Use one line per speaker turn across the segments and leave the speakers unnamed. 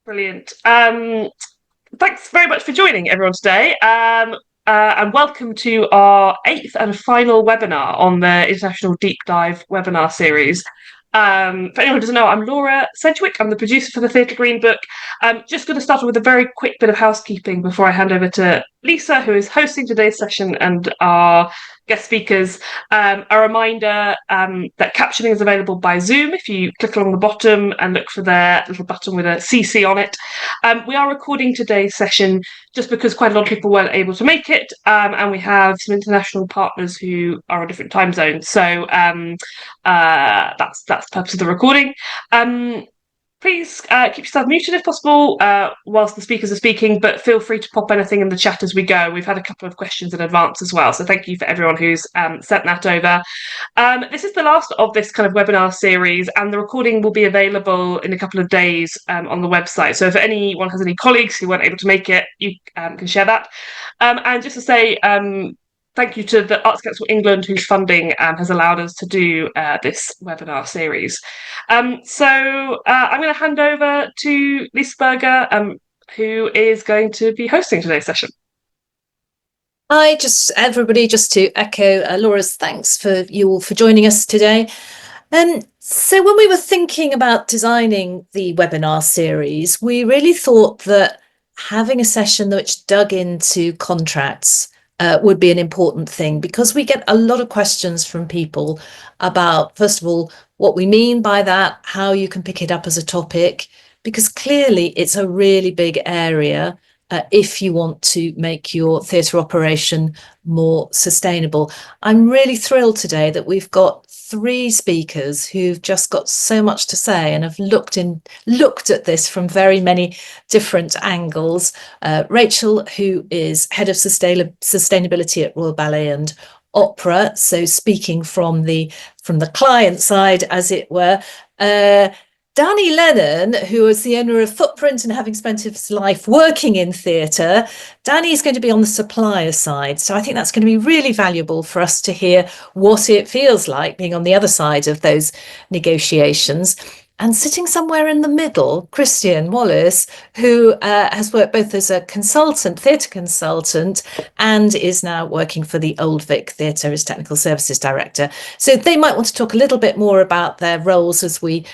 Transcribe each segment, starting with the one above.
Brilliant. Thanks very much for joining everyone today. And welcome to our 8th and final webinar on the International Deep Dive webinar series. For anyone who doesn't know, I'm Laura Sedgwick. I'm the producer for the Theatre Green Book. Just going to start with a very quick bit of housekeeping before I hand over to Lisa, who is hosting today's session, and our guest speakers. A reminder that captioning is available by Zoom. If you click along the bottom and look for their little button with a CC on it. We are recording today's session just because quite a lot of people weren't able to make it, and we have some international partners who are on different time zones. So that's the purpose of the recording. Please keep yourself muted if possible whilst the speakers are speaking, but feel free to pop anything in the chat as we go. We've had a couple of questions in advance as well, so thank you for everyone who's sent that over. This is the last of this kind of webinar series, and the recording will be available in a couple of days on the website. So if anyone has any colleagues who weren't able to make it, you can share that. And just to say, thank you to the Arts Council England, whose funding has allowed us to do this webinar series. So I'm going to hand over to Lisa Berger, who is going to be hosting today's session.
Hi, everybody, just to echo Laura's thanks for you all for joining us today. So when we were thinking about designing the webinar series, we really thought that having a session which dug into contracts would be an important thing, because we get a lot of questions from people about, first of all, what we mean by that, how you can pick it up as a topic, because clearly it's a really big area if you want to make your theatre operation more sustainable. I'm really thrilled today that we've got 3 speakers who've just got so much to say and have looked at this from very many different angles. Rachel, who is head of sustainability at Royal Ballet and Opera, so speaking from the client side, as it were. Danny Lennon, who is the owner of Footprint and having spent his life working in theatre. Danny is going to be on the supplier side. So I think that's going to be really valuable for us to hear what it feels like being on the other side of those negotiations. And sitting somewhere in the middle, Christian Wallace, who has worked both as a consultant, theatre consultant, and is now working for the Old Vic Theatre as technical services director. So they might want to talk a little bit more about their roles as we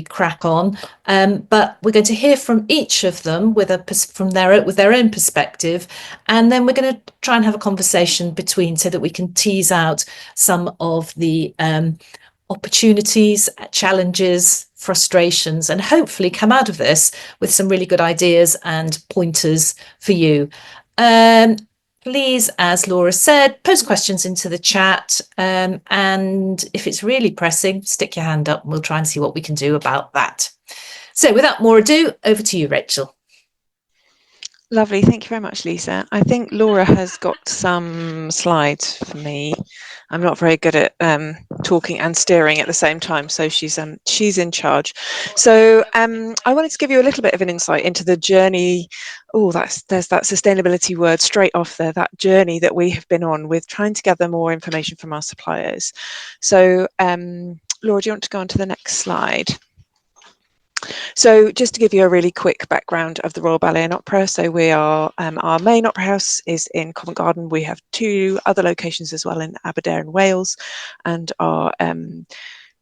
crack on. But we're going to hear from each of them with their own perspective, and then we're going to try and have a conversation between so that we can tease out some of the opportunities, challenges, frustrations, and hopefully come out of this with some really good ideas and pointers for you. Please, as Laura said, post questions into the chat, and if it's really pressing, stick your hand up and we'll try and see what we can do about that. So without more ado, over to you, Rachel.
Lovely, thank you very much, Lisa. I think Laura has got some slides for me. I'm not very good at talking and steering at the same time, so she's in charge. So I wanted to give you a little bit of an insight into the journey. Oh, there's that sustainability word straight off there, that journey that we have been on with trying to gather more information from our suppliers. So Laura, do you want to go on to the next slide? So just to give you a really quick background of the Royal Ballet and Opera, so we are, our main opera house is in Covent Garden. We have 2 other locations as well in Aberdeen, Wales, and our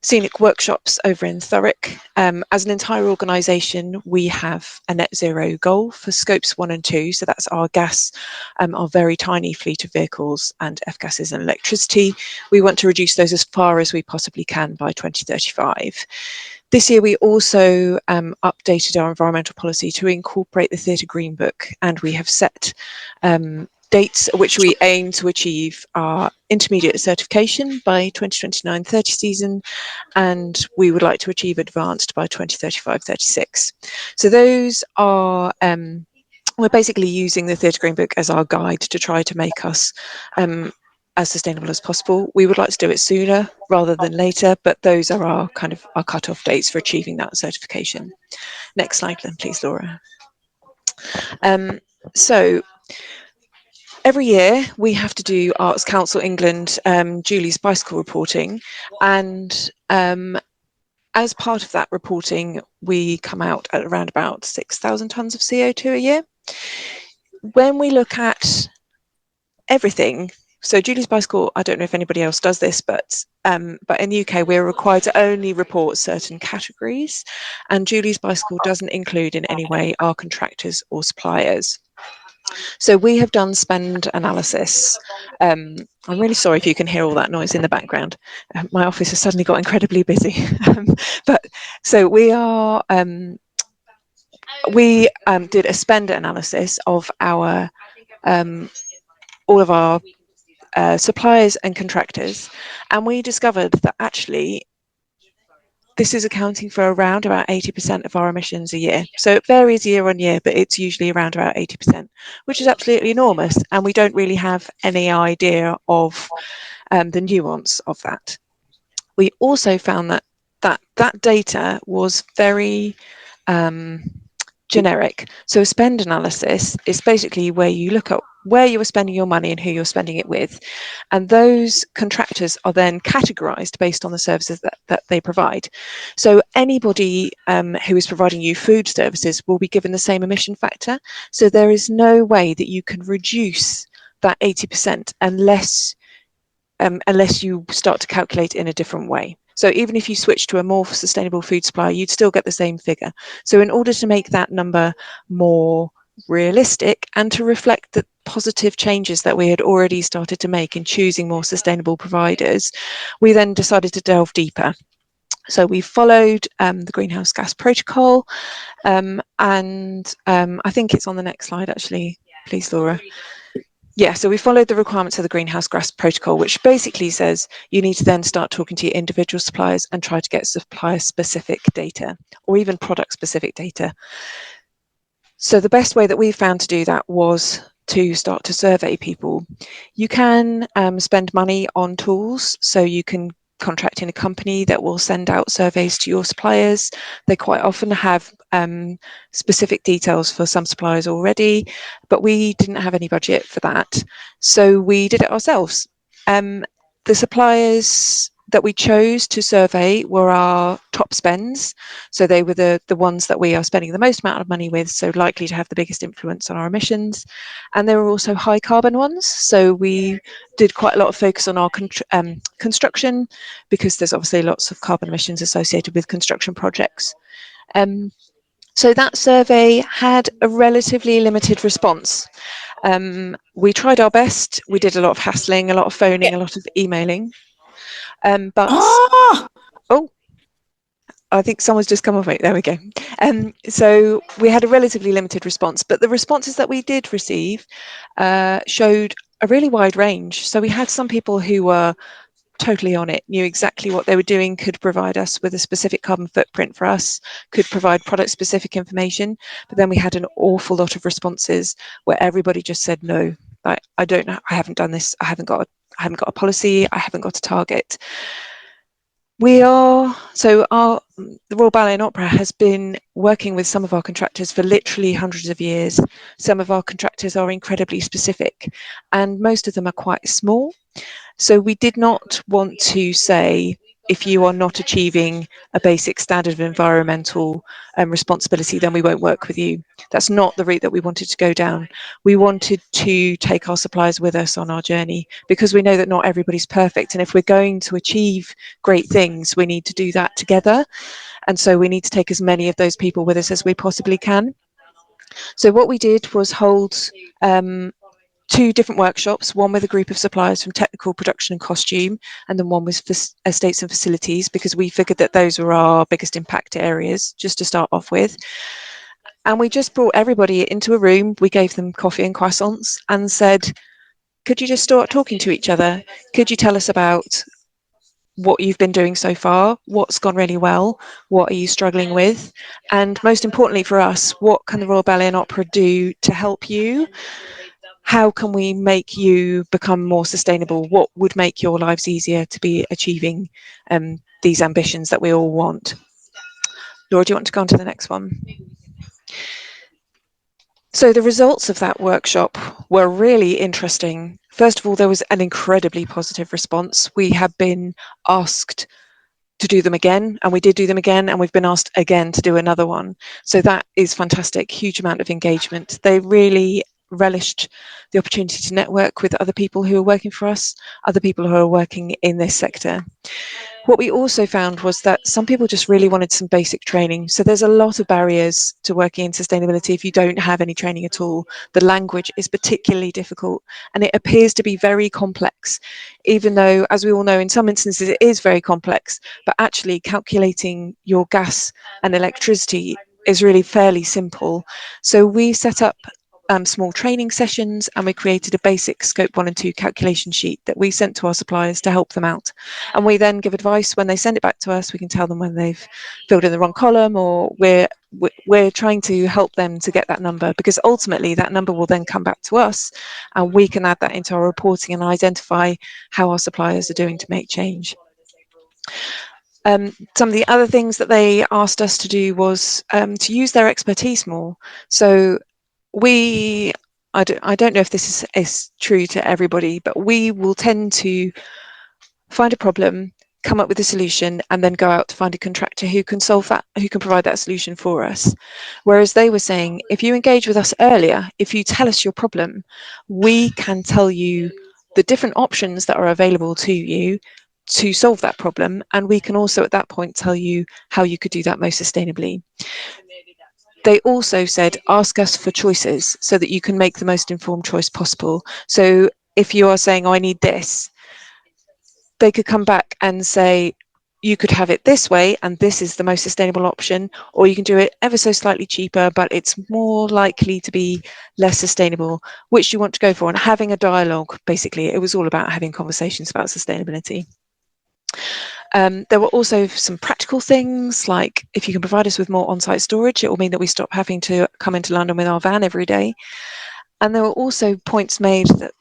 scenic workshops over in Thurrock. As an entire organisation, we have a net zero goal for scopes 1 and 2. So that's our gas, our very tiny fleet of vehicles and F-gases and electricity. We want to reduce those as far as we possibly can by 2035. This year, we also updated our environmental policy to incorporate the Theatre Green Book, and we have set dates at which we aim to achieve our intermediate certification by 2029-30 season, and we would like to achieve advanced by 2035-36. So those are, we're basically using the Theatre Green Book as our guide to try to make us as sustainable as possible. We would like to do it sooner rather than later, but those are our kind of our cut-off dates for achieving that certification. Next slide then, please, Laura. So every year we have to do Arts Council England Julie's bicycle reporting, and as part of that reporting, we come out at around about 6,000 tonnes of CO2 a year. When we look at everything, so Julie's Bicycle, I don't know if anybody else does this, but in the UK, we're required to only report certain categories, and Julie's Bicycle doesn't include in any way our contractors or suppliers. So we have done spend analysis. I'm really sorry if you can hear all that noise in the background. My office has suddenly got incredibly busy. But so we are, we did a spend analysis of our, all of our suppliers and contractors, and we discovered that actually this is accounting for around about 80% of our emissions a year. So it varies year on year, but it's usually around about 80%, which is absolutely enormous. And we don't really have any idea of the nuance of that. We also found that data was very generic. So a spend analysis is basically where you look at where you are spending your money and who you're spending it with. And those contractors are then categorized based on the services that they provide. So anybody who is providing you food services will be given the same emission factor. So there is no way that you can reduce that 80% unless you start to calculate in a different way. So even if you switch to a more sustainable food supplier, you'd still get the same figure. So in order to make that number more realistic and to reflect the positive changes that we had already started to make in choosing more sustainable providers, we then decided to delve deeper. So we followed the greenhouse gas protocol, and I think it's on the next slide actually, please, Laura. Yeah, so we followed the requirements of the greenhouse gas protocol, which basically says you need to then start talking to your individual suppliers and try to get supplier specific data or even product specific data. So the best way that we found to do that was to start to survey people. You can spend money on tools, so you can contract in a company that will send out surveys to your suppliers. They quite often have specific details for some suppliers already, but we didn't have any budget for that. So we did it ourselves. The suppliers that we chose to survey were our top spends. So they were the ones that we are spending the most amount of money with, so likely to have the biggest influence on our emissions. And there were also high carbon ones. So we did quite a lot of focus on our construction, because there's obviously lots of carbon emissions associated with construction projects. So that survey had a relatively limited response. We tried our best. We did a lot of hassling, a lot of phoning, a lot of emailing. Oh, I think someone's just come off it. There we go. So we had a relatively limited response, but the responses that we did receive showed a really wide range. So we had some people who were totally on it, knew exactly what they were doing, could provide us with a specific carbon footprint for us, could provide product specific information. But then we had an awful lot of responses where everybody just said, no, I don't know, I haven't done this, I haven't got a policy, I haven't got a target. The Royal Ballet and Opera has been working with some of our contractors for literally hundreds of years. Some of our contractors are incredibly specific, and most of them are quite small. So we did not want to say, if you are not achieving a basic standard of environmental responsibility, then we won't work with you. That's not the route that we wanted to go down. We wanted to take our suppliers with us on our journey, because we know that not everybody's perfect. And if we're going to achieve great things, we need to do that together. And so we need to take as many of those people with us as we possibly can. So what we did was hold 2 different workshops, one with a group of suppliers from technical, production and costume, and then one was for estates and facilities, because we figured that those were our biggest impact areas, just to start off with. And we just brought everybody into a room, we gave them coffee and croissants and said, could you just start talking to each other? Could you tell us about what you've been doing so far? What's gone really well? What are you struggling with? And most importantly for us, what can the Royal Ballet and Opera do to help you? How can we make you become more sustainable? What would make your lives easier to be achieving these ambitions that we all want? Laura, do you want to go on to the next one? So the results of that workshop were really interesting. First of all, there was an incredibly positive response. We have been asked to do them again, and we did do them again, and we've been asked again to do another one. So that is fantastic, huge amount of engagement. They really relished the opportunity to network with other people who are working for us, other people who are working in this sector. What we also found was that some people just really wanted some basic training. So there's a lot of barriers to working in sustainability if you don't have any training at all. The language is particularly difficult, and it appears to be very complex, even though, as we all know, in some instances it is very complex, but actually calculating your gas and electricity is really fairly simple. So we set up small training sessions, and we created a basic scope 1 and 2 calculation sheet that we sent to our suppliers to help them out. And we then give advice when they send it back to us. We can tell them when they've filled in the wrong column, or we're trying to help them to get that number, because ultimately that number will then come back to us, and we can add that into our reporting and identify how our suppliers are doing to make change. Some of the other things that they asked us to do was to use their expertise more. So I don't know if this is true to everybody, but we will tend to find a problem, come up with a solution, and then go out to find a contractor who can solve that, who can provide that solution for us. Whereas they were saying, if you engage with us earlier, if you tell us your problem, we can tell you the different options that are available to you to solve that problem, and we can also at that point tell you how you could do that most sustainably. They also said, ask us for choices so that you can make the most informed choice possible. So if you are saying, oh, I need this, they could come back and say, you could have it this way, and this is the most sustainable option, or you can do it ever so slightly cheaper, but it's more likely to be less sustainable. Which do you want to go for? And having a dialogue, basically, it was all about having conversations about sustainability. There were also some practical things, like if you can provide us with more on-site storage, it will mean that we stop having to come into London with our van every day. And there were also points made that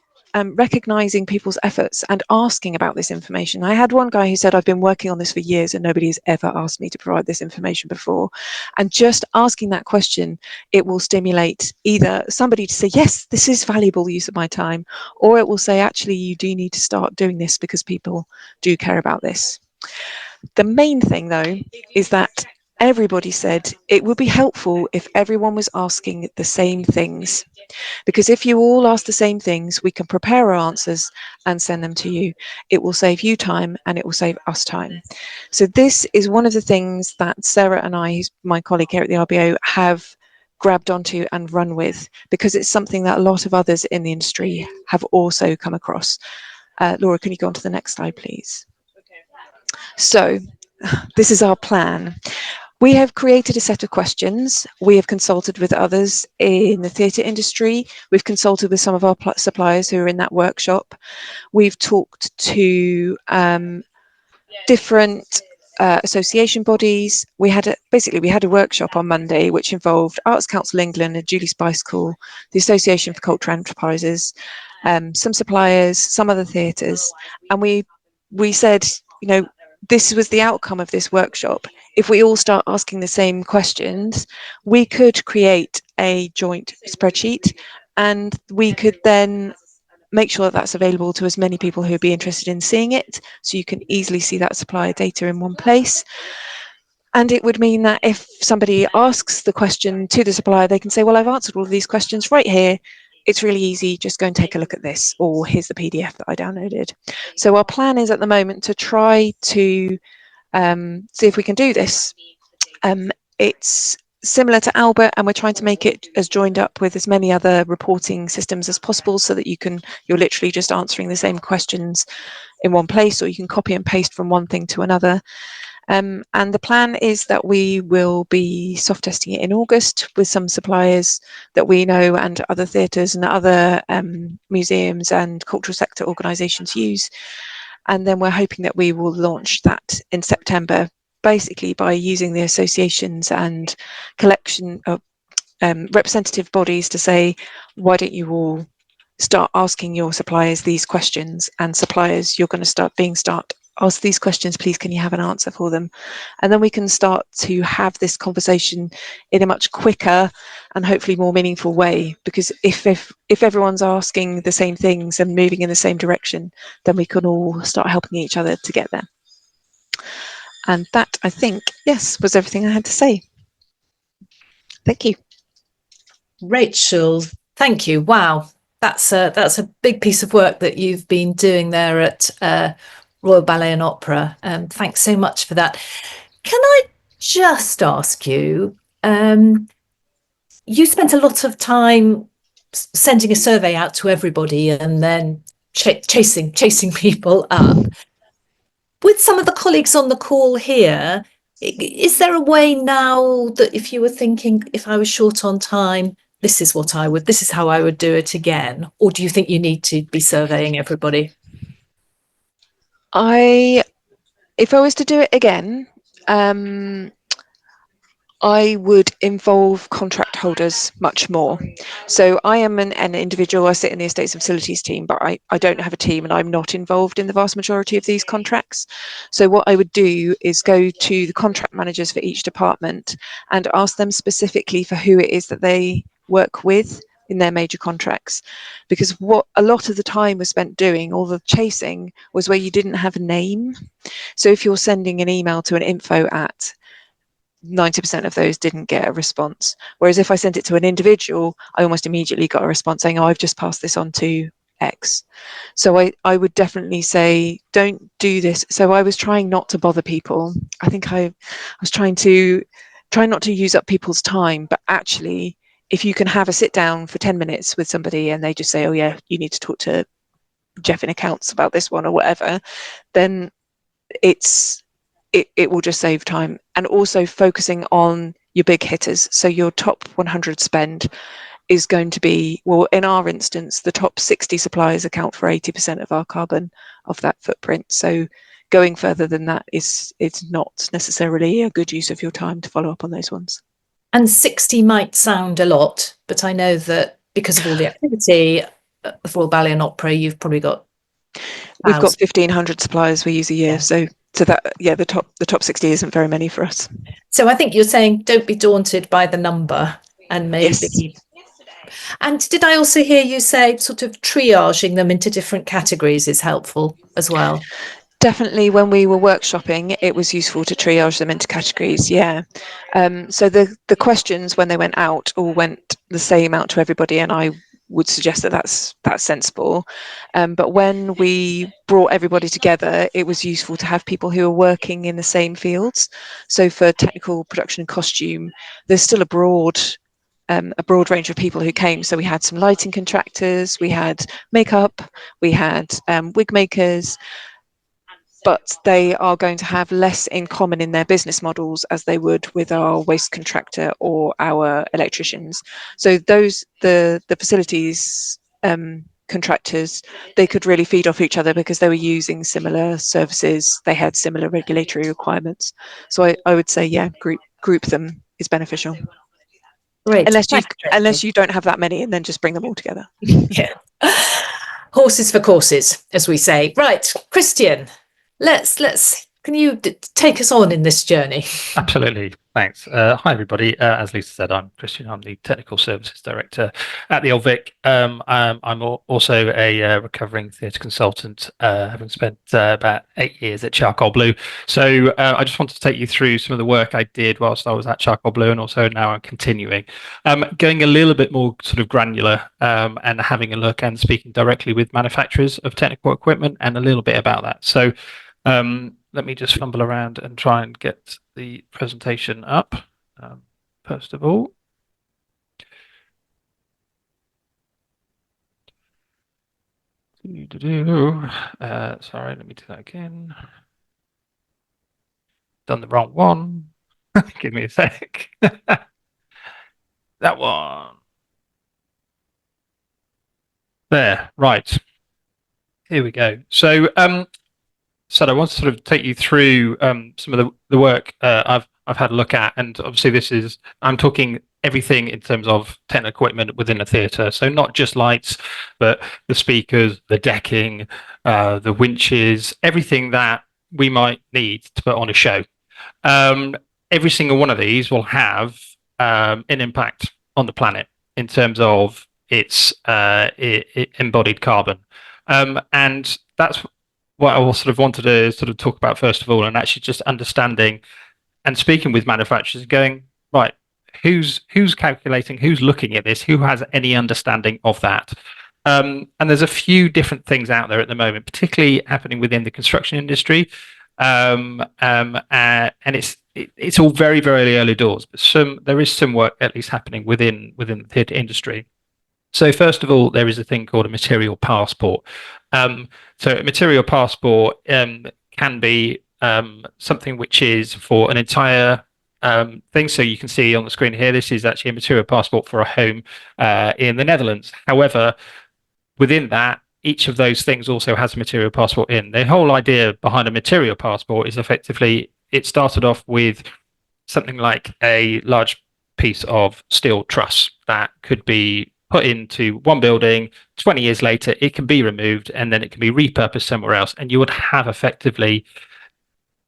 recognising people's efforts and asking about this information. I had one guy who said, I've been working on this for years and nobody has ever asked me to provide this information before. And just asking that question, it will stimulate either somebody to say, yes, this is valuable use of my time, or it will say, actually, you do need to start doing this because people do care about this. The main thing, though, is that everybody said it would be helpful if everyone was asking the same things. Because if you all ask the same things, we can prepare our answers and send them to you. It will save you time and it will save us time. So this is one of the things that Sarah and I, who's my colleague here at the RBO, have grabbed onto and run with, because it's something that a lot of others in the industry have also come across. Laura, can you go on to the next slide, please? So this is our plan. We have created a set of questions. We have consulted with others in the theatre industry. We've consulted with some of our suppliers who are in that workshop. We've talked to different association bodies. We had a workshop on Monday which involved Arts Council England and Julie Spicecool, the Association for Cultural Enterprises, some suppliers, some other theatres, and we said, you know, this was the outcome of this workshop. If we all start asking the same questions, we could create a joint spreadsheet, and we could then make sure that that's available to as many people who would be interested in seeing it, so you can easily see that supplier data in one place. And it would mean that if somebody asks the question to the supplier, they can say, well, I've answered all of these questions right here. It's really easy, just go and take a look at this, or here's the PDF that I downloaded. So our plan is at the moment to try to see if we can do this. It's similar to Albert, and we're trying to make it as joined up with as many other reporting systems as possible, so that you're literally just answering the same questions in one place, or you can copy and paste from one thing to another. And the plan is that we will be soft testing it in August with some suppliers that we know and other theatres and other museums and cultural sector organisations use. And then we're hoping that we will launch that in September, basically by using the associations and collection of representative bodies to say, why don't you all start asking your suppliers these questions, and suppliers, you're going to ask these questions, please can you have an answer for them? And then we can start to have this conversation in a much quicker and hopefully more meaningful way, because if everyone's asking the same things and moving in the same direction, then we can all start helping each other to get there. And that, I think, yes, was everything I had to say. Thank you.
Rachel, thank you. Wow, that's a big piece of work that you've been doing there at Royal Ballet and Opera. Thanks so much for that. Can I just ask you, you spent a lot of time sending a survey out to everybody and then chasing people up. With some of the colleagues on the call here, is there a way now that if you were thinking, if I was short on time, this is how I would do it again? Or do you think you need to be surveying everybody?
If I was to do it again, I would involve contract holders much more. So I am an individual, I sit in the estates and facilities team, but I don't have a team and I'm not involved in the vast majority of these contracts. So what I would do is go to the contract managers for each department and ask them specifically for who it is that they work with in their major contracts, because what a lot of the time was spent doing, all the chasing, was where you didn't have a name. So if you're sending an email to an info at, 90% of those didn't get a response. Whereas if I sent it to an individual, I almost immediately got a response saying, oh, I've just passed this on to X. So I would definitely say, don't do this. So I was trying not to bother people. I think I was try not to use up people's time, but actually, if you can have a sit down for 10 minutes with somebody and they just say, oh yeah, you need to talk to Jeff in accounts about this one or whatever, then it will just save time. And also focusing on your big hitters. So your top 100 spend is going to be, well, in our instance, the top 60 suppliers account for 80% of our carbon of that footprint. So going further than that is not necessarily a good use of your time to follow up on those ones.
And 60 might sound a lot, but I know that because of all the activity of Royal Ballet and Opera, you've probably got
We've got 1,500 suppliers we use a year.
Yeah.
So that, yeah, the top 60 isn't very many for us.
So I think you're saying don't be daunted by the number and maybe. Yes. And did I also hear you say sort of triaging them into different categories is helpful as well?
Definitely, when we were workshopping, it was useful to triage them into categories. Yeah. So the questions when they went out all went the same out to everybody, and I would suggest that that's sensible. But when we brought everybody together, it was useful to have people who are working in the same fields. So for technical production and costume, there's still a broad range of people who came. So we had some lighting contractors, we had makeup, we had wig makers, but they are going to have less in common in their business models as they would with our waste contractor or our electricians. So the facilities contractors, they could really feed off each other because they were using similar services, they had similar regulatory requirements. So I would say, yeah, group them is beneficial.
Great.
Unless you don't have that many, and then just bring them all together.
Yeah. Horses for courses, as we say. Right, Christian. Can you take us on in this journey?
Absolutely. Thanks. Hi, everybody. As Lisa said, I'm Christian. I'm the Technical Services Director at the Old Vic. I'm also a recovering theatre consultant, having spent about 8 years at Charcoal Blue. So I just wanted to take you through some of the work I did whilst I was at Charcoal Blue, and also now I'm continuing. Going a little bit more sort of granular and having a look and speaking directly with manufacturers of technical equipment and a little bit about that. So let me just fumble around and try and get the presentation up, first of all. Sorry, let me do that again. Done the wrong one. Give me a sec. That one. There, right. Here we go. So, I want to sort of take you through some of the work I've had a look at, and obviously I'm talking everything in terms of technical equipment within a theatre. So not just lights, but the speakers, the decking, the winches, everything that we might need to put on a show. Every single one of these will have an impact on the planet in terms of its embodied carbon, and that's what I sort of wanted to sort of talk about first of all, and actually just understanding and speaking with manufacturers, going, right, who's calculating, who's looking at this, who has any understanding of that? And there's a few different things out there at the moment, particularly happening within the construction industry. And it's all very, very early doors, but there is some work at least happening within the theatre industry. So first of all, there is a thing called a material passport. So a material passport can be something which is for an entire thing. So you can see on the screen here, this is actually a material passport for a home in the Netherlands. However, within that, each of those things also has a material passport in. The whole idea behind a material passport is effectively, it started off with something like a large piece of steel truss that could be put into one building. 20 years later, it can be removed and then it can be repurposed somewhere else. And you would have effectively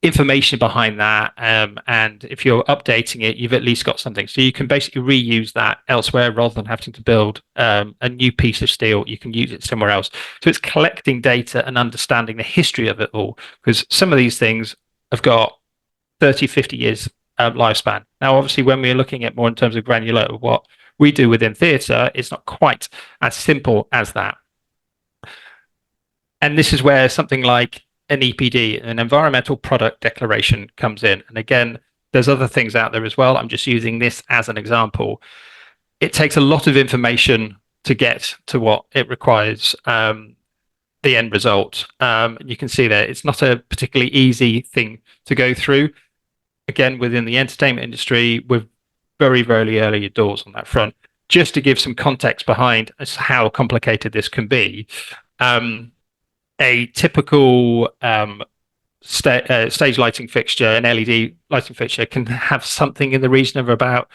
information behind that. And if you're updating it, you've at least got something. So you can basically reuse that elsewhere rather than having to build a new piece of steel. You can use it somewhere else. So it's collecting data and understanding the history of it all, because some of these things have got 30, 50 years lifespan. Now, obviously, when we're looking at more in terms of granular, what we do within theatre, it's not quite as simple as that. And this is where something like an EPD, an environmental product declaration, comes in. And again, there's other things out there as well. I'm just using this as an example. It takes a lot of information to get to what it requires, the end result. You can see there, it's not a particularly easy thing to go through. Again, within the entertainment industry, we're very, very early doors on that front. Just to give some context behind how complicated this can be, a typical stage lighting fixture, an LED lighting fixture, can have something in the region of about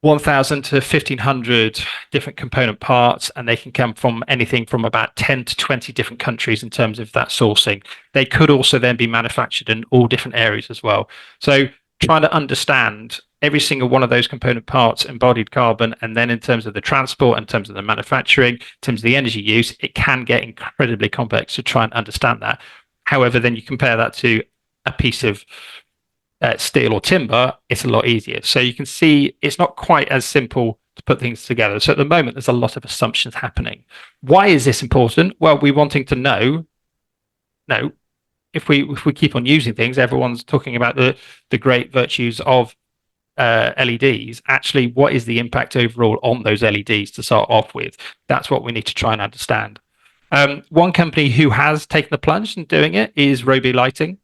1,000 to 1,500 different component parts, and they can come from anything from about 10 to 20 different countries in terms of that sourcing. They could also then be manufactured in all different areas as well. So trying to understand every single one of those component parts, embodied carbon, and then in terms of the transport, in terms of the manufacturing, in terms of the energy use, it can get incredibly complex to try and understand that. However, then you compare that to a piece of steel or timber, it's a lot easier. So you can see it's not quite as simple to put things together. So at the moment, there's a lot of assumptions happening. Why is this important? Well, we're wanting to know, if we keep on using things, everyone's talking about the great virtues of LEDs. Actually, what is the impact overall on those LEDs to start off with? That's what we need to try and understand. One company who has taken the plunge in doing it is Roby Lighting.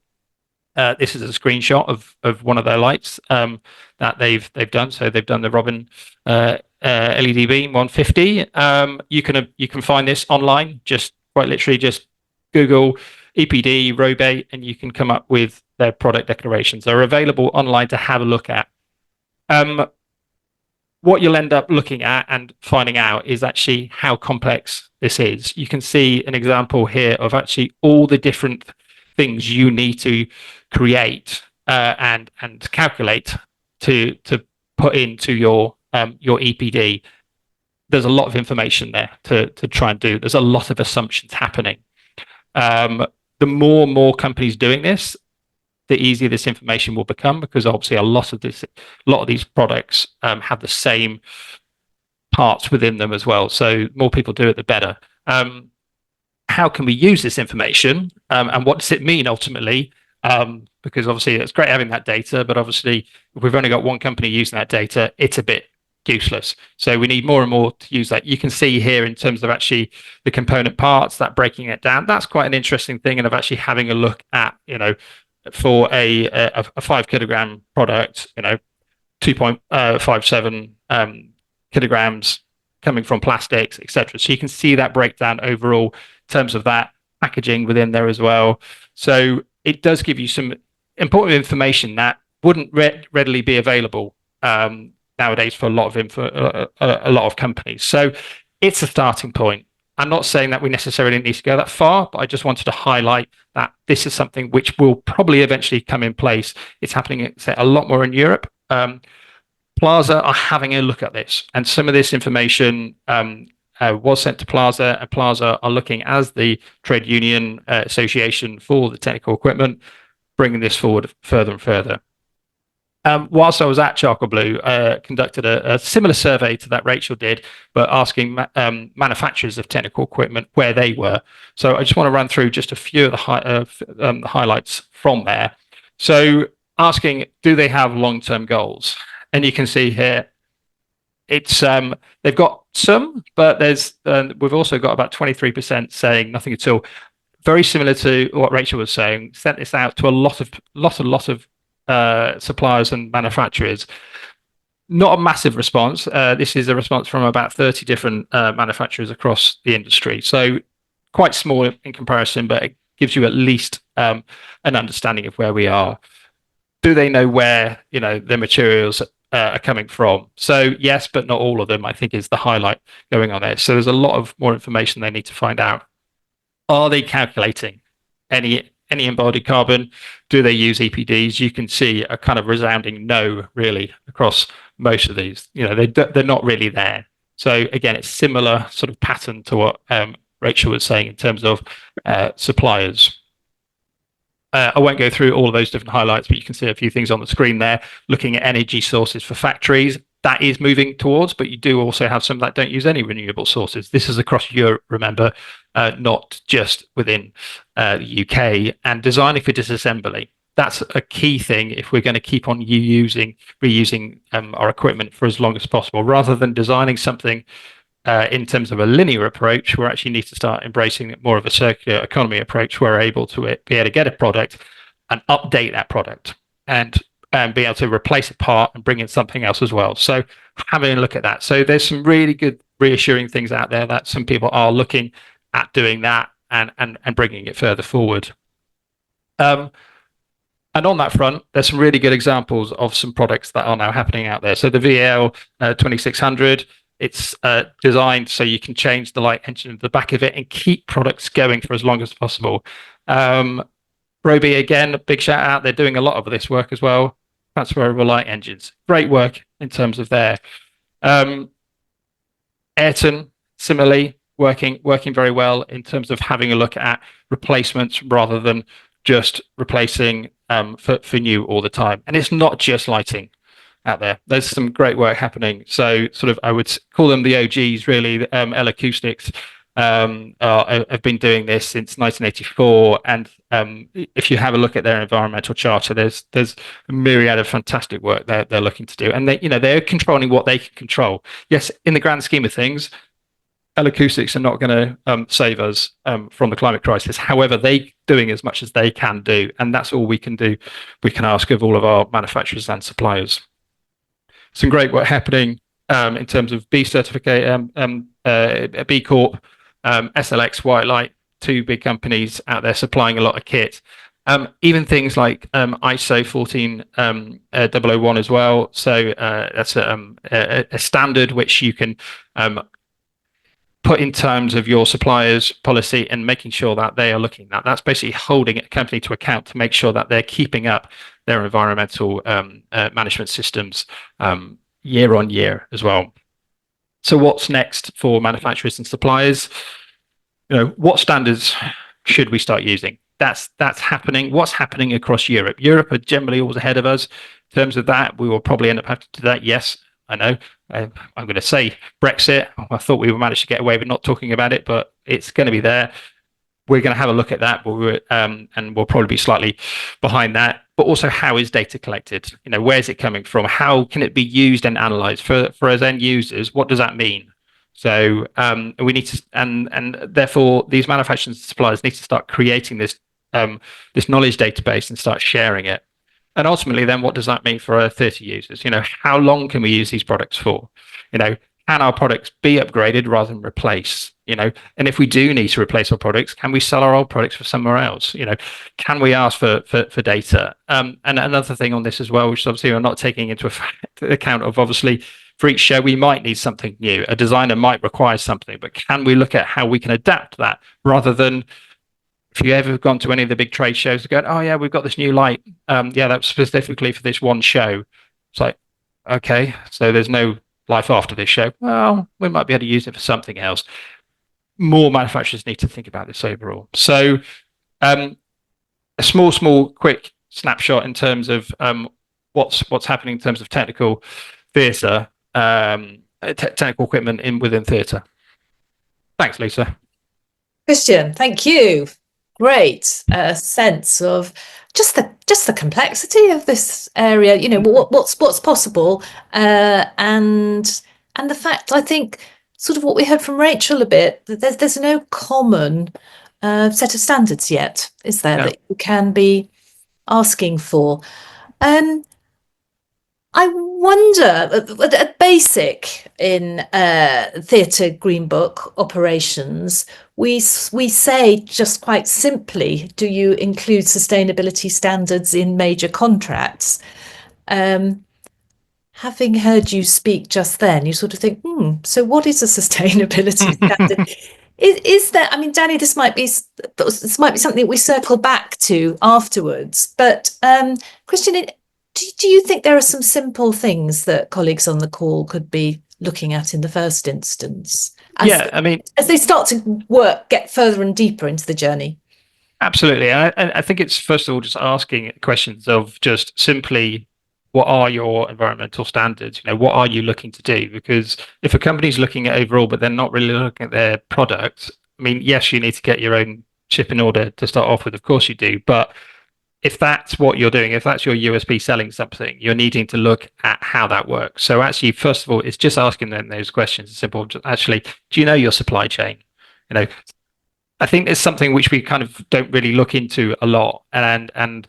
This is a screenshot of one of their lights that they've done. So they've done the Robin LED beam 150. You can find this online. Just quite literally, just Google EPD Roby, and you can come up with their product declarations. They're available online to have a look at. What you'll end up looking at and finding out is actually how complex this is. You can see an example here of actually all the different things you need to create and calculate to put into your EPD. There's a lot of information there to try and do. There's a lot of assumptions happening. The more companies doing this, the easier this information will become, because obviously a lot of these products have the same parts within them as well. So more people do it, the better. How can we use this information, and what does it mean ultimately? Because obviously it's great having that data, but obviously if we've only got one company using that data, it's a bit useless. So we need more and more to use that. You can see here in terms of actually the component parts, that breaking it down, that's quite an interesting thing. And of actually having a look at, for a 5 kilogram product, 2.57 kilograms coming from plastics, etc. So you can see that breakdown overall in terms of that packaging within there as well. So it does give you some important information that wouldn't readily be available nowadays for a lot of companies. So it's a starting point. I'm not saying that we necessarily need to go that far, but I just wanted to highlight that this is something which will probably eventually come in place. It's happening, say, a lot more in Europe. Plaza are having a look at this, and some of this information was sent to Plaza, and Plaza are looking as the trade union association for the technical equipment, bringing this forward further and further. Whilst I was at Charcoal Blue, conducted a similar survey to that Rachel did, but asking manufacturers of technical equipment where they were. So I just want to run through just a few of the highlights from there. So asking, do they have long-term goals? And you can see here, it's they've got some, but there's we've also got about 23% saying nothing at all. Very similar to what Rachel was saying. Sent this out to a lot of suppliers and manufacturers. Not a massive response. This is a response from about 30 different manufacturers across the industry. So quite small in comparison, but it gives you at least an understanding of where we are. Do they know where their materials are coming from? So yes, but not all of them, I think, is the highlight going on there. So there's a lot of more information they need to find out. Are they calculating any embodied carbon? Do they use EPDs? You can see a kind of resounding no, really, across most of these. They're not really there. So again, it's similar sort of pattern to what Rachel was saying in terms of suppliers. I won't go through all of those different highlights, but you can see a few things on the screen there. Looking at energy sources for factories, that is moving towards, but you do also have some that don't use any renewable sources. This is across Europe, remember, not just within the UK. And designing for disassembly, that's a key thing if we're going to keep on reusing our equipment for as long as possible. Rather than designing something in terms of a linear approach, we actually need to start embracing more of a circular economy approach where we're able to be able to get a product and update that product and be able to replace a part and bring in something else as well. So having a look at that. So there's some really good reassuring things out there that some people are looking at doing that and bringing it further forward. And on that front, there's some really good examples of some products that are now happening out there. So the VL 2600, it's designed so you can change the light engine at the back of it and keep products going for as long as possible. Roby, again, a big shout out. They're doing a lot of this work as well. Transferable light engines. Great work in terms of there. Ayrton, similarly, working very well in terms of having a look at replacements rather than just replacing for new all the time. And it's not just lighting out there. There's some great work happening. So sort of, I would call them the OGs, really. L Acoustics have been doing this since 1984. And if you have a look at their environmental charter, there's a myriad of fantastic work they're looking to do. And they're controlling what they can control. Yes, in the grand scheme of things, L Acoustics are not going to save us from the climate crisis. However, they're doing as much as they can do. And that's all we can do. We can ask of all of our manufacturers and suppliers. Some great work happening in terms of B certificate, B Corp, SLX, White Light, two big companies out there supplying a lot of kit. Even things like ISO 14001 as well. So that's a standard which you can put in terms of your suppliers' policy and making sure that they are looking at. That's basically holding a company to account to make sure that they're keeping up their environmental management systems year on year as well. So what's next for manufacturers and suppliers? What standards should we start using? That's happening. What's happening across Europe? Europe are generally always ahead of us in terms of that. We will probably end up having to do that. Yes, I know. I'm going to say Brexit. I thought we would manage to get away with not talking about it, but it's going to be there. We're going to have a look at that, and we'll probably be slightly behind that. But also, how is data collected? Where's it coming from? How can it be used and analysed for us end users? What does that mean? So we need to, and therefore, these manufacturers and suppliers need to start creating this knowledge database and start sharing it. And ultimately, then, what does that mean for our 30 users? How long can we use these products for? Can our products be upgraded rather than replace? And if we do need to replace our products, can we sell our old products for somewhere else? Can we ask for data? And another thing on this as well, which obviously we're not taking into account of, obviously, for each show, we might need something new. A designer might require something, but can we look at how we can adapt that rather than, if you ever gone to any of the big trade shows, go, oh yeah, we've got this new light. Yeah, that's specifically for this one show. It's like, okay, so there's no life after this show? Well, we might be able to use it for something else. More manufacturers need to think about this overall. So a small, quick snapshot in terms of what's happening in terms of technical theatre, technical equipment within theatre. Thanks, Lisa.
Christian, thank you. Great sense of just the complexity of this area. You know, what's possible, and the fact, I think, sort of what we heard from Rachel a bit, that there's no common set of standards yet, is there, that you can be asking for. I wonder, at basic in theatre Green Book operations, we say just quite simply, do you include sustainability standards in major contracts? Having heard you speak just then, you sort of think, so what is a sustainability standard? Is there, I mean, Danny, this might be something we circle back to afterwards, but Christian, do you think there are some simple things that colleagues on the call could be looking at in the first instance? As they start to get further and deeper into the journey.
Absolutely. I think it's, first of all, just asking questions of just simply, what are your environmental standards? You know, what are you looking to do? Because if a company's looking at overall, but they're not really looking at their product, I mean, yes, you need to get your own ship in order to start off with. Of course you do. But if that's what you're doing, if that's your USP selling something, you're needing to look at how that works. So actually, first of all, it's just asking them those questions. It's simple. Actually, do you know your supply chain? You know, I think it's something which we kind of don't really look into a lot. And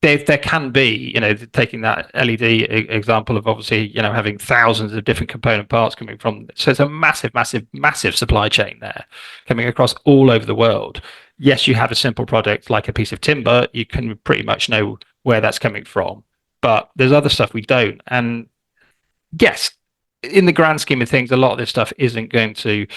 there can be, you know, taking that LED example of obviously, you know, having thousands of different component parts coming from, so it's a massive supply chain there coming across all over the world. Yes, you have a simple product like a piece of timber, you can pretty much know where that's coming from, but there's other stuff we don't. And yes, in the grand scheme of things, a lot of this stuff isn't going to,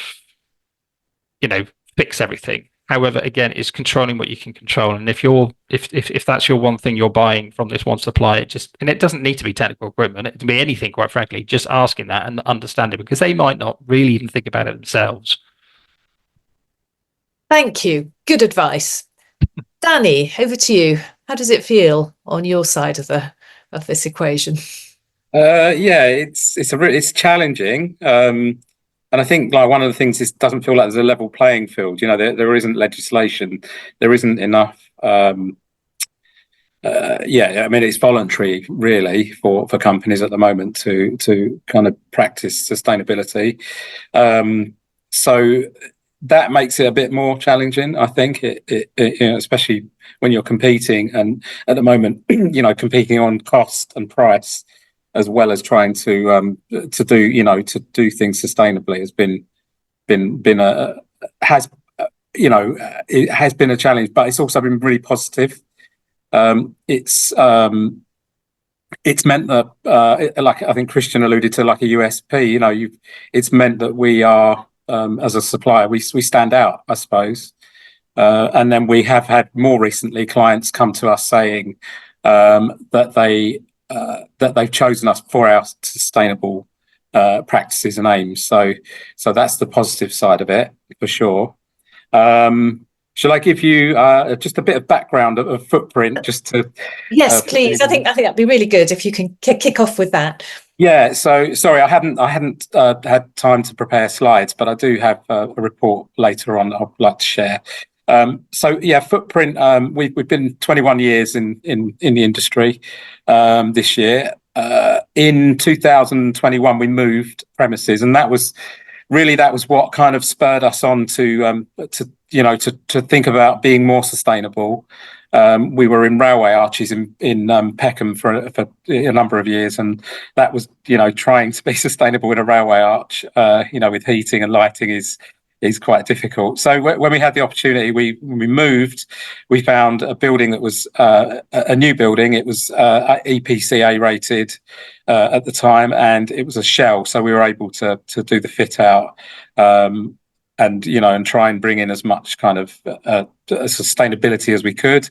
you know, fix everything. However, again, it's controlling what you can control. And if that's your one thing you're buying from this one supplier, and it doesn't need to be technical equipment, it can be anything, quite frankly, just asking that and understanding, because they might not really even think about it themselves.
Thank you. Good advice. Danny, over to you. How does it feel on your side of this equation?
It's challenging. And I think, like, one of the things is, doesn't feel like there's a level playing field. You know, there isn't legislation, there isn't enough. I mean, it's voluntary really for companies at the moment to kind of practice sustainability. So that makes it a bit more challenging, I think, you know, especially when you're competing, and at the moment, you know, competing on cost and price, as well as trying to do things sustainably it has been a challenge, but it's also been really positive. It's meant that, like I think Christian alluded to, like a USP, you know, it's meant that we are, as a supplier, we stand out, I suppose. And then we have had more recently clients come to us saying that they've chosen us for our sustainable practices and aims. So that's the positive side of it, for sure. Shall I give you just a bit of background of footprint, just to?
Yes, please. I think that'd be really good if you can kick off with that.
Yeah. So sorry, I hadn't had time to prepare slides, but I do have a report later on that I'd like to share. So yeah, footprint. We've been 21 years in the industry. This year, in 2021, we moved premises, and that was what kind of spurred us on to think about being more sustainable. We were in railway arches in Peckham for a number of years, and that was, you know, trying to be sustainable in a railway arch, you know, with heating and lighting is quite difficult. So when we had the opportunity, we moved. We found a building that was a new building. It was EPCA rated at the time, and it was a shell. So we were able to do the fit out, and, you know, and try and bring in as much kind of sustainability as we could.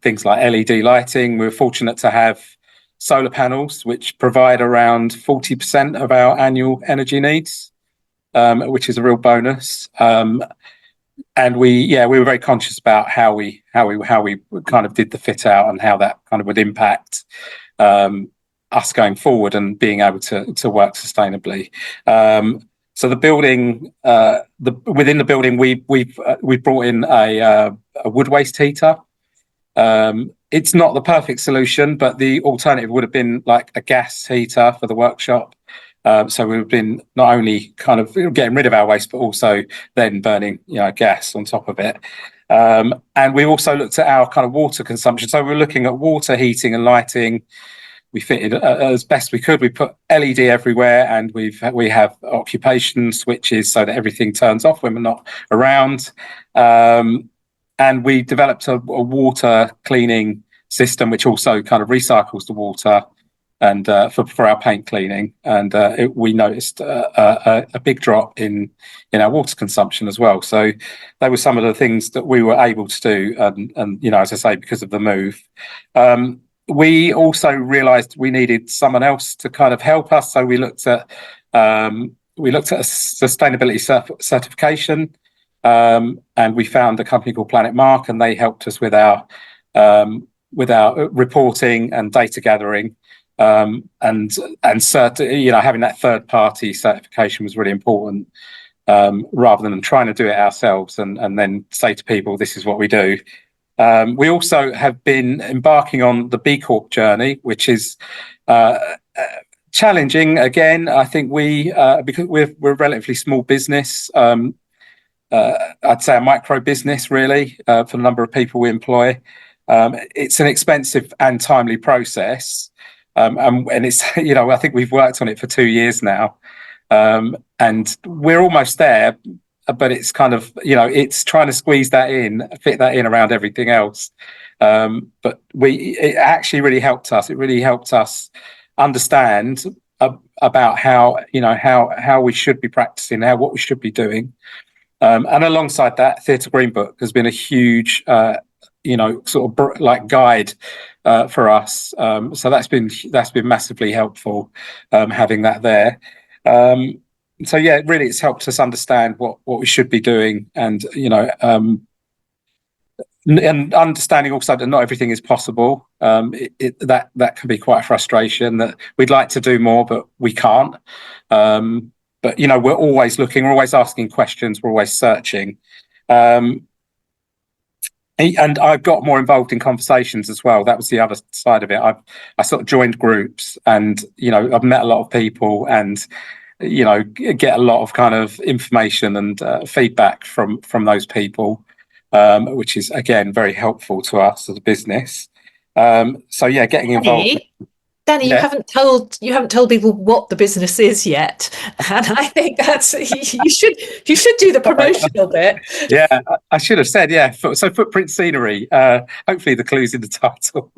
Things like LED lighting. We were fortunate to have solar panels, which provide around 40% of our annual energy needs, which is a real bonus. And we were very conscious about how we kind of did the fit out and how that kind of would impact us going forward and being able to work sustainably. So the building, within the building, we brought in a wood waste heater. It's not the perfect solution, but the alternative would have been like a gas heater for the workshop. So we've been not only kind of getting rid of our waste, but also then burning, gas on top of it. And we also looked at our kind of water consumption. So we're looking at water heating and lighting. We fitted as best we could. We put LED everywhere, and we have occupation switches so that everything turns off when we're not around. And we developed a water cleaning system, which also kind of recycles the water and for our paint cleaning. And we noticed a big drop in our water consumption as well. So they were some of the things that we were able to do. And as I say, because of the move. We also realised we needed someone else to kind of help us. So we looked at a sustainability certification, and we found a company called Planet Mark, and they helped us with our reporting and data gathering, and having that third party certification was really important, rather than trying to do it ourselves and then say to people, this is what we do. We also have been embarking on the B Corp journey, which is challenging. Again, I think because we're a relatively small business, I'd say a micro business really, for the number of people we employ. It's an expensive and timely process, and it's I think we've worked on it for 2 years now, and we're almost there. But it's kind of, it's trying to squeeze that in, fit that in around everything else. But it actually really helped us. It really helped us understand about how we should be practicing, what we should be doing. And alongside that, Theatre Green Book has been a huge, sort of like guide for us. So that's been massively helpful, having that there. So yeah, really, it's helped us understand what we should be doing, and and understanding also that not everything is possible. That can be quite a frustration, that we'd like to do more, but we can't. But we're always looking, we're always asking questions, we're always searching. And I've got more involved in conversations as well. That was the other side of it. I sort of joined groups, and I've met a lot of people, and get a lot of kind of information and feedback from those people, which is again very helpful to us as a business. So yeah, getting involved.
Danny, yeah. you haven't told people what the business is yet, and I think that's you should do the promotional bit.
Yeah, I should have said, yeah. So Footprint Scenery. Hopefully the clue's in the title.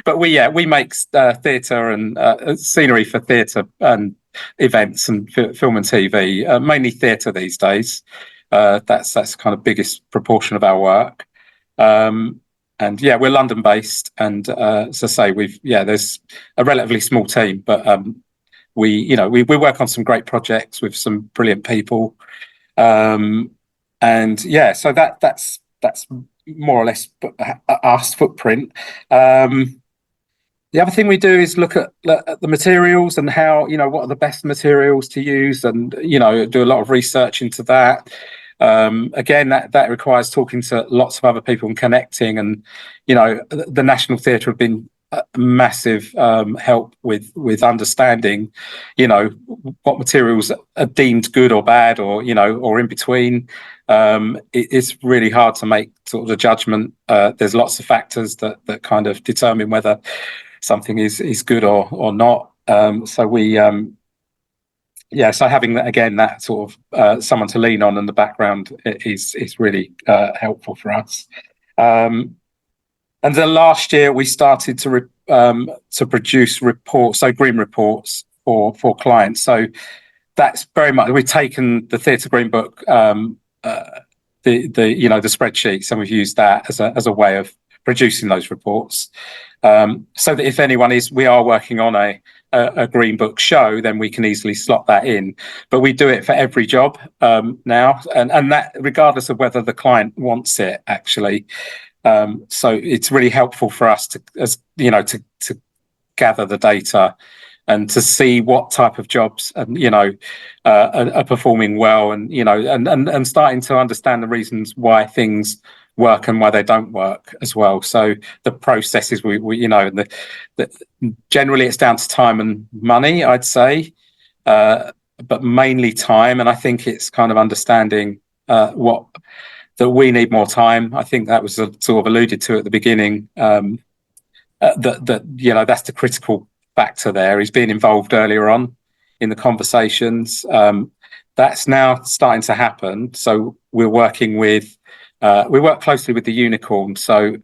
But we make theatre and scenery for theatre and events and film and TV, mainly theatre these days. That's kind of biggest proportion of our work. And yeah, we're London based, and as I say, there's a relatively small team, but we work on some great projects with some brilliant people. And yeah, so that's more or less us, Footprint. The other thing we do is look at the materials and how, what are the best materials to use, and, do a lot of research into that. Again, that requires talking to lots of other people and connecting, and, the National Theatre have been a massive help with understanding, what materials are deemed good or bad, or, or in between. It's really hard to make sort of a judgment. There's lots of factors that kind of determine whether something is good or not. So we so having that sort of someone to lean on in the background is really helpful for us. And then last year we started to produce reports, so green reports for clients. So that's very much, we've taken the Theatre Green Book, the spreadsheets, and we've used that as a way of producing those reports, so that if anyone we are working on a Green Book show, then we can easily slot that in. But we do it for every job now, and that regardless of whether the client wants it actually. So it's really helpful for us to gather the data and to see what type of jobs are performing well, and starting to understand the reasons why things work and why they don't work as well. So the processes generally it's down to time and money, I'd say, but mainly time. And I think it's kind of understanding that we need more time. I think that was sort of alluded to at the beginning. That's the critical factor there, is being involved earlier on in the conversations. That's now starting to happen. So we're working with we work closely with the Unicorn, so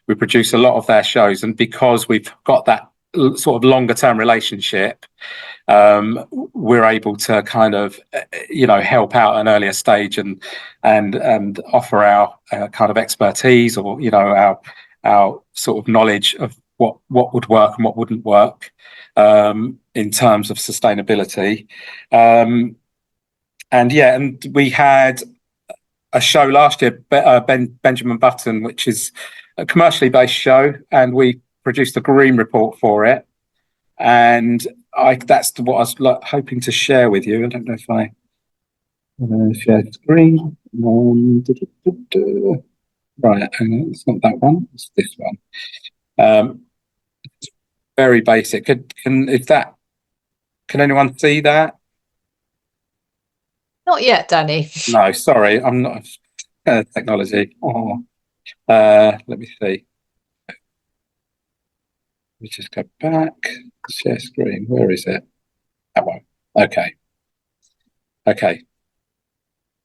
we produce a lot of their shows, and because we've got that sort of longer term relationship, we're able to kind of help out at an earlier stage and offer our kind of expertise, or our sort of knowledge of what would work and what wouldn't work in terms of sustainability. And we had a show last year, Benjamin Button, which is a commercially based show, and we produced a green report for it. And that's what I was hoping to share with you. I don't know if I share the screen. Right, it's not that one, it's this one. Very basic. Can anyone see that?
Not yet, Danny.
No, sorry, I'm not technology. Let me see. Let me just go back. Share screen. Where is it? That one. Okay.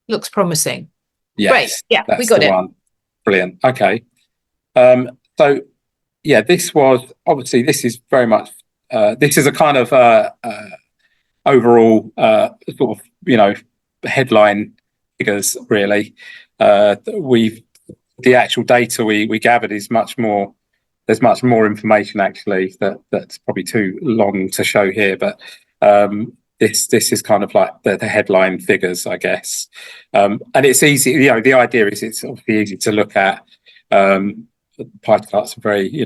Looks promising.
Yes.
Great. Yeah,
that's
we got
the
it.
one. Brilliant. Okay. So yeah, this is very much this is a kind of overall sort of headline figures really. The actual data we gathered is much more. There's much more information actually that's probably too long to show here, but this is kind of like the headline figures, I guess. And it's easy, the idea is it's obviously easy to look at. Pie charts are very,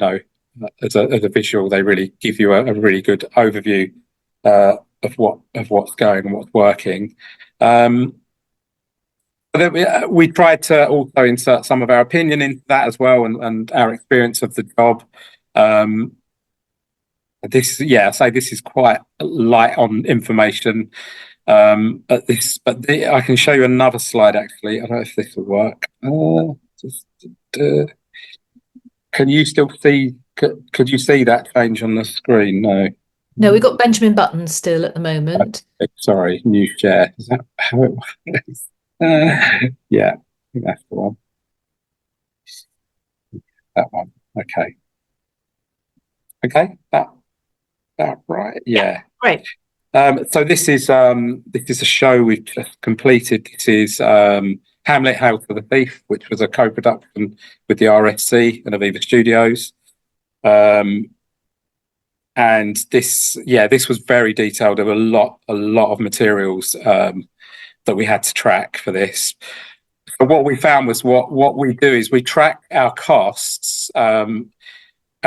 as a visual, they really give you a really good overview of what's going and what's working. We tried to also insert some of our opinion into that as well, and our experience of the job. This is quite light on information, but I can show you another slide actually. I don't know if this will work. Can you still see? Could you see that change on the screen? No,
we've got Benjamin Button still at the moment.
Sorry, new share. Is that how it works? Yeah, I think that's the one. That one. Okay. That right? Yeah.
Great.
So this is a show we've just completed. This is Hamlet: Hail to the Thief, which was a co-production with the RSC and Aviva Studios. And this was very detailed. There were a lot of materials that we had to track for this. But what we found was what we do is we track our costs, and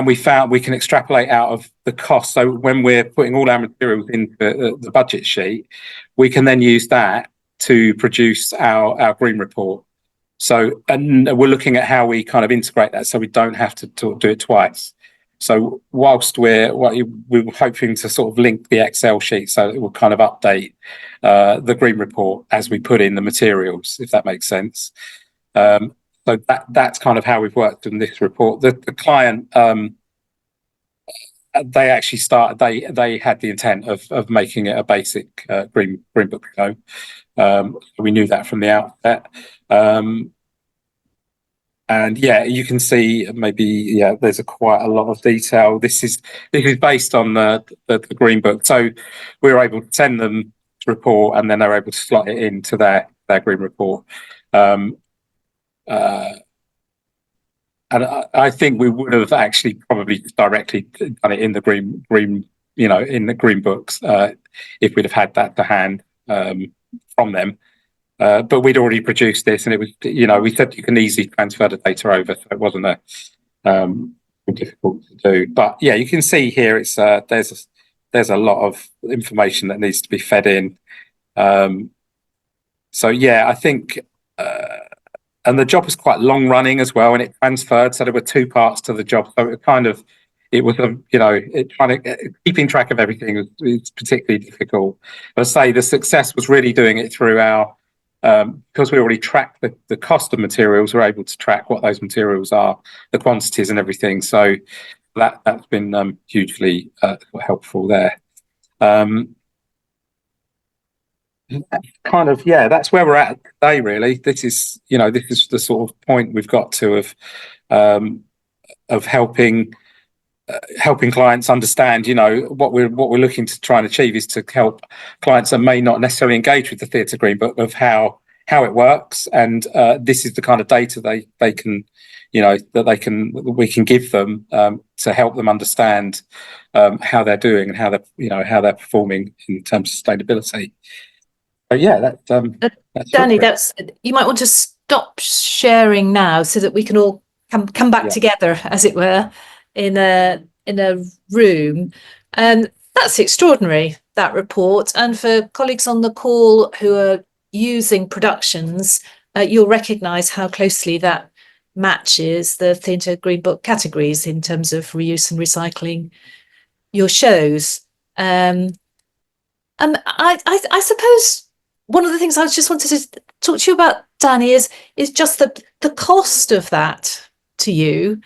we found we can extrapolate out of the cost. So when we're putting all our materials into the budget sheet, we can then use that to produce our green report. So, and we're looking at how we kind of integrate that so we don't have to do it twice. So whilst we were hoping to sort of link the Excel sheet so it will kind of update the green report as we put in the materials, if that makes sense. So that's kind of how we've worked in this report. The client, they actually they had the intent of making it a basic green book show. We knew that from the outset. And yeah, you can see there's quite a lot of detail. This is based on the green book. So we were able to send them to report, and then they're able to slot it into their green report. I think we would have actually probably directly done it in the green in the green books if we'd have had that to hand from them. But we'd already produced this, and it was, we said you can easily transfer the data over, so it wasn't a difficult to do. But yeah, you can see here it's there's a lot of information that needs to be fed in. So yeah, I think, and the job was quite long running as well, and it transferred. So there were 2 parts to the job. So it was keeping track of everything was particularly difficult. But I say the success was really doing it through our, because we already tracked the cost of materials, we're able to track what those materials are, the quantities and everything. So that's been hugely helpful there. Kind of, yeah, that's where we're at today, really. This is the sort of point we've got to of helping clients understand, what we're looking to try and achieve is to help clients that may not necessarily engage with the theatre green, but of how it works. And this is the kind of data they can, we can give them to help them understand how they're doing and how they're performing in terms of sustainability. So yeah, that's
Danny, you might want to stop sharing now so that we can all come back together, as it were, in a room. And that's extraordinary, that report. And for colleagues on the call who are using productions, you'll recognise how closely that matches the Theatre Green Book categories in terms of reuse and recycling your shows. And I suppose one of the things I just wanted to talk to you about, Danny, is just the cost of that to you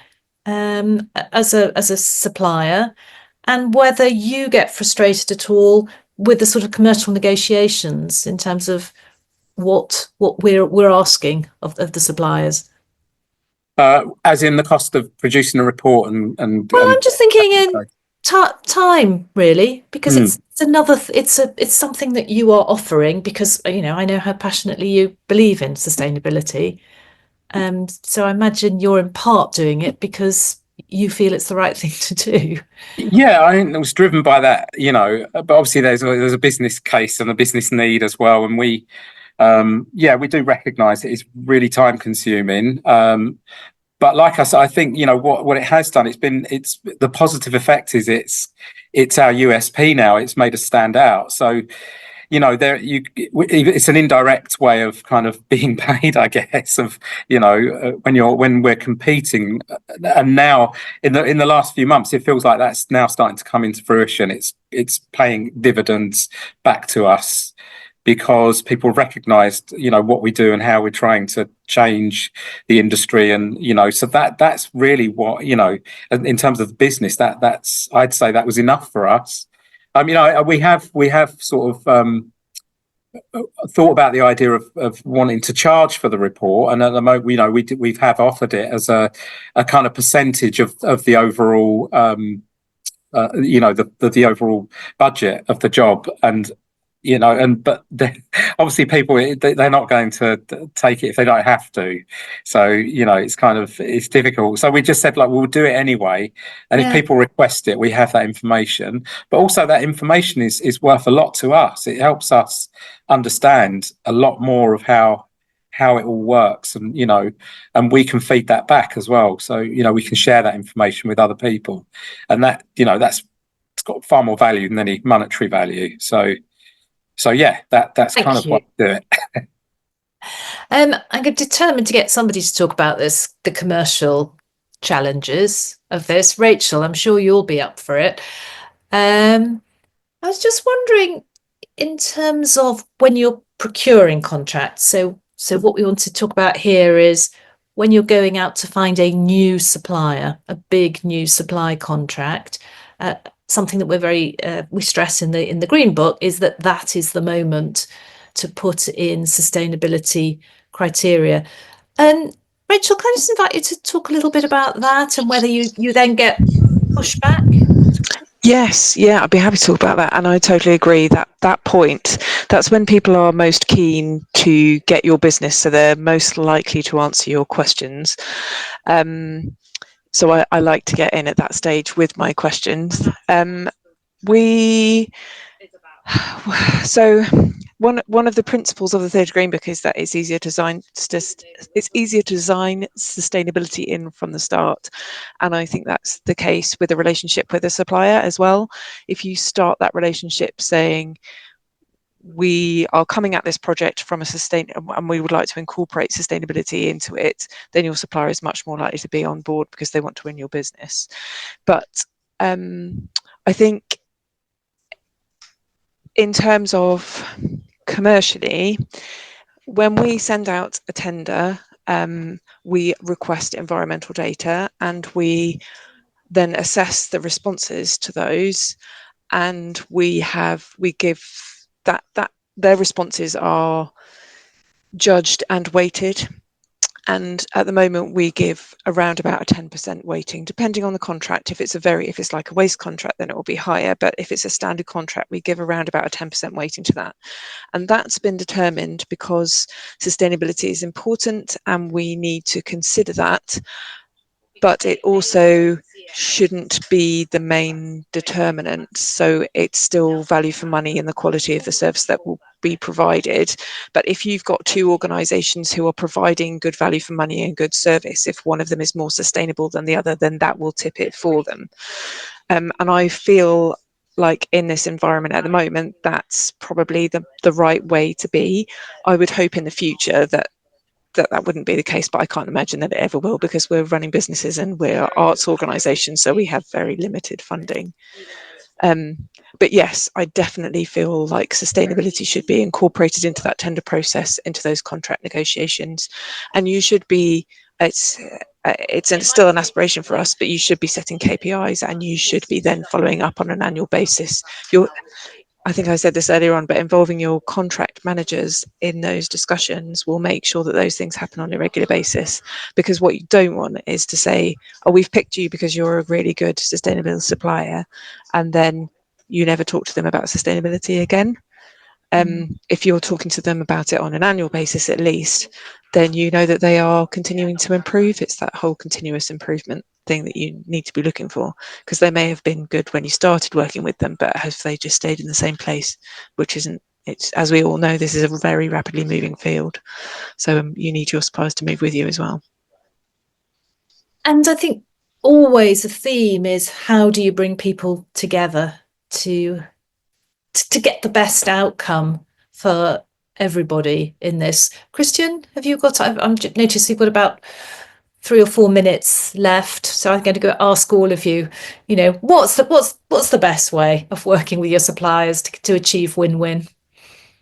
as a supplier, and whether you get frustrated at all with the sort of commercial negotiations in terms of what we're asking of the suppliers.
As in the cost of producing a report and
well, I'm just thinking in time, really, because it's something that you are offering, because I know how passionately you believe in sustainability, so I imagine you're in part doing it because you feel it's the right thing to do.
Yeah, I think it was driven by that, but obviously there's a business case and a business need as well, and we do recognise it is really time consuming. But like I said, I think what it has done, it's the positive effect is it's our USP now. It's made us stand out. So it's an indirect way of kind of being paid, I guess, of when we're competing. And now in the last few months, it feels like that's now starting to come into fruition. It's paying dividends back to us, because people recognised, what we do and how we're trying to change the industry, and so that's really what in terms of the business, that's I'd say that was enough for us. We have sort of thought about the idea of wanting to charge for the report, and at the moment, we have offered it as a kind of percentage of the overall, the overall budget of the job, and. But obviously people, they're not going to take it if they don't have to. So, it's difficult. So we just said, we'll do it anyway. And if people request it, we have that information. But also that information is worth a lot to us. It helps us understand a lot more of how it all works, and, and we can feed that back as well. So, we can share that information with other people. And that, it's got far more value than any monetary value. So yeah, that's kind of what we do it.
I'm determined to get somebody to talk about the commercial challenges of this. Rachel, I'm sure you'll be up for it. I was just wondering, in terms of when you're procuring contracts, so what we want to talk about here is when you're going out to find a new supplier, a big new supply contract. Something that we stress in the Green Book is that is the moment to put in sustainability criteria. And Rachel, can I just invite you to talk a little bit about that, and whether you then get pushback?
Yes, I'd be happy to talk about that, and I totally agree that point. That's when people are most keen to get your business, so they're most likely to answer your questions. So I like to get in at that stage with my questions. So one of the principles of the Third Green Book is that it's easier to design sustainability in from the start, and I think that's the case with a relationship with a supplier as well. If you start that relationship saying, we are coming at this project from and we would like to incorporate sustainability into it, then your supplier is much more likely to be on board because they want to win your business. But I think in terms of commercially, when we send out a tender, we request environmental data and we then assess the responses to those, and we give that their responses are judged and weighted. And at the moment we give around about a 10% weighting, depending on the contract. If it's like a waste contract, then it will be higher, but if it's a standard contract, we give around about a 10% weighting to that. And that's been determined because sustainability is important and we need to consider that, but it also shouldn't be the main determinant. So it's still value for money and the quality of the service that will be provided. But if you've got two organisations who are providing good value for money and good service, if one of them is more sustainable than the other, then that will tip it for them. And I feel like in this environment at the moment, that's probably the right way to be. I would hope in the future that wouldn't be the case, but I can't imagine that it ever will, because we're running businesses and we're arts organisations, so we have very limited funding. But yes, I definitely feel like sustainability should be incorporated into that tender process, into those contract negotiations, and you should be. It's still an aspiration for us, but you should be setting KPIs and you should be then following up on an annual basis. I think I said this earlier on, but involving your contract managers in those discussions will make sure that those things happen on a regular basis. Because what you don't want is to say, oh, we've picked you because you're a really good sustainability supplier, and then you never talk to them about sustainability again. If you're talking to them about it on an annual basis at least, then you know that they are continuing to improve. It's that whole continuous improvement thing that you need to be looking for, because they may have been good when you started working with them, but have they just stayed in the same place, which isn't. It's, as we all know, this is a very rapidly moving field, so you need your suppliers to move with you as well.
And I think always a theme is, how do you bring people together to get the best outcome for everybody in this? Christian, have you got? I'm noticed you've got about 3 or 4 minutes left, so I'm going to go ask all of you. You know, what's the best way of working with your suppliers to achieve win-win?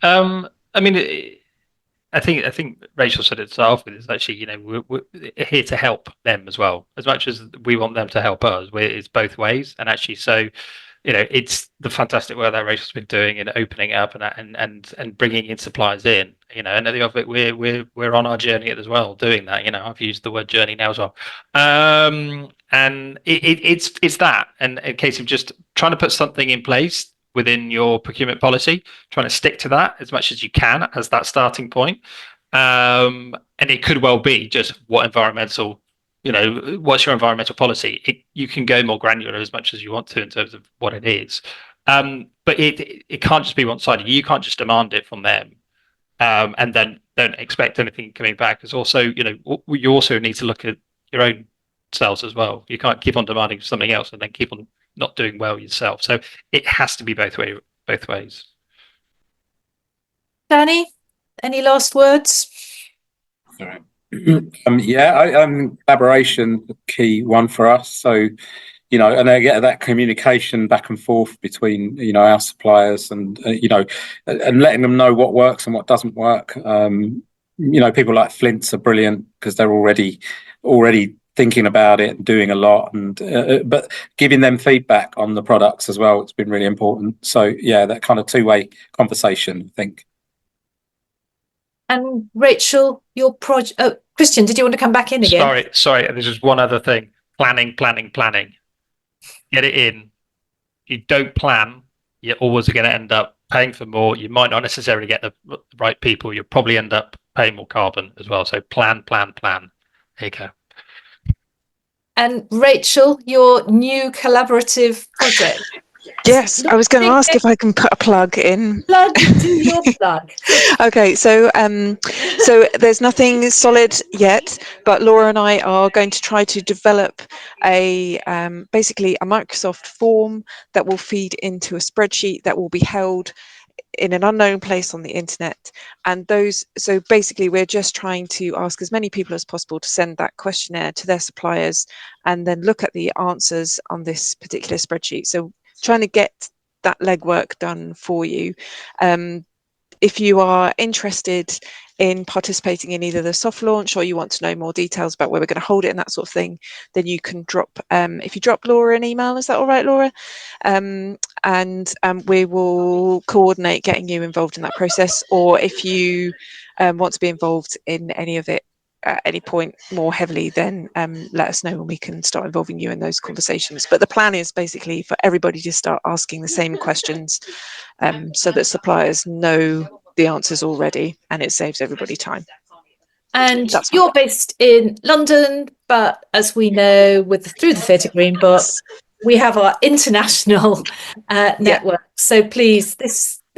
I mean, I think Rachel said it to start off with. Is actually, you know, we're here to help them as well, as much as we want them to help us. It's both ways, and actually, so. You know, it's the fantastic work that Rachel's been doing in opening up and bringing in suppliers in. You know, and at the of it, we're on our journey as well, doing that. You know, I've used the word journey now as well, and it's that, and a case of just trying to put something in place within your procurement policy, trying to stick to that as much as you can as that starting point, and it could well be just what environmental. You know, what's your environmental policy? You can go more granular as much as you want to in terms of what it is, but it can't just be one-sided. You can't just demand it from them, and then don't expect anything coming back. Because also, you know, you also need to look at your own selves as well. You can't keep on demanding something else and then keep on not doing well yourself. So it has to be both ways.
Danny, any last words?
Sorry. Collaboration, the key one for us. So, you know, and again, that communication back and forth between, you know, our suppliers and, you know, and letting them know what works and what doesn't work. You know, people like Flint's are brilliant because they're already thinking about it and doing a lot, and but giving them feedback on the products as well, it's been really important. So yeah, that kind of two-way conversation, I think.
And Rachel, your project. Oh, Christian, did you want to come back in again?
Sorry. There's just one other thing. Planning. Get it in. You don't plan, you're always going to end up paying for more. You might not necessarily get the right people. You'll probably end up paying more carbon as well. So plan. There you go.
And Rachel, your new collaborative project.
Yes, I was going to ask if I can put a plug in.
Do your plug.
Okay, so there's nothing solid yet, but Laura and I are going to try to develop a basically a Microsoft form that will feed into a spreadsheet that will be held in an unknown place on the internet. And so basically we're just trying to ask as many people as possible to send that questionnaire to their suppliers and then look at the answers on this particular spreadsheet. So trying to get that legwork done for you. If you are interested in participating in either the soft launch or you want to know more details about where we're going to hold it and that sort of thing, then you can drop, if you drop Laura an email, is that all right, Laura? And we will coordinate getting you involved in that process. Or if you want to be involved in any of it at any point more heavily, then let us know and we can start involving you in those conversations. But the plan is basically for everybody to start asking the same questions so that suppliers know the answers already and it saves everybody time.
And you're based in London, but as we know through the Theatre Green Book, we have our international network. So please,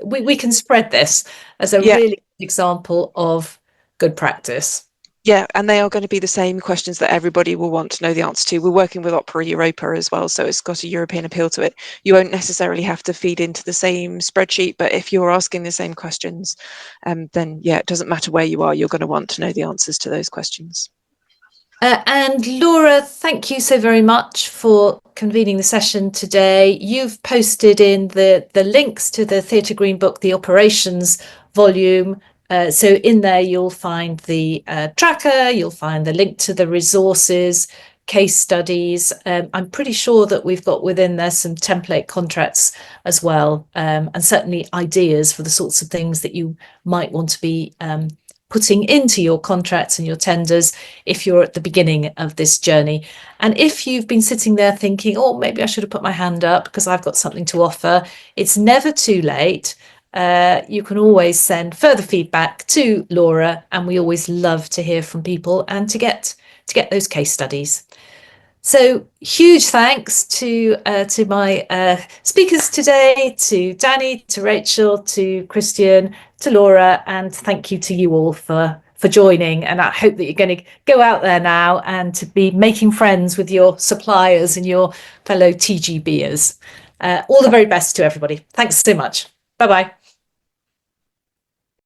we can spread this as a really good example of good practice.
Yeah, and they are going to be the same questions that everybody will want to know the answer to. We're working with Opera Europa as well, so it's got a European appeal to it. You won't necessarily have to feed into the same spreadsheet, but if you're asking the same questions, then yeah, it doesn't matter where you are, you're going to want to know the answers to those questions.
And Laura, thank you so very much for convening the session today. You've posted in the links to the Theatre Green Book, the operations volume. So in there, you'll find the tracker, you'll find the link to the resources, case studies. I'm pretty sure that we've got within there some template contracts as well, and certainly ideas for the sorts of things that you might want to be putting into your contracts and your tenders if you're at the beginning of this journey. And if you've been sitting there thinking, oh, maybe I should have put my hand up because I've got something to offer, it's never too late. You can always send further feedback to Laura, and we always love to hear from people and to get those case studies. So huge thanks to my speakers today, to Danny, to Rachel, to Christian, to Laura, and thank you to you all for joining. And I hope that you're going to go out there now and to be making friends with your suppliers and your fellow TGBers. All the very best to everybody. Thanks so much. Bye-bye.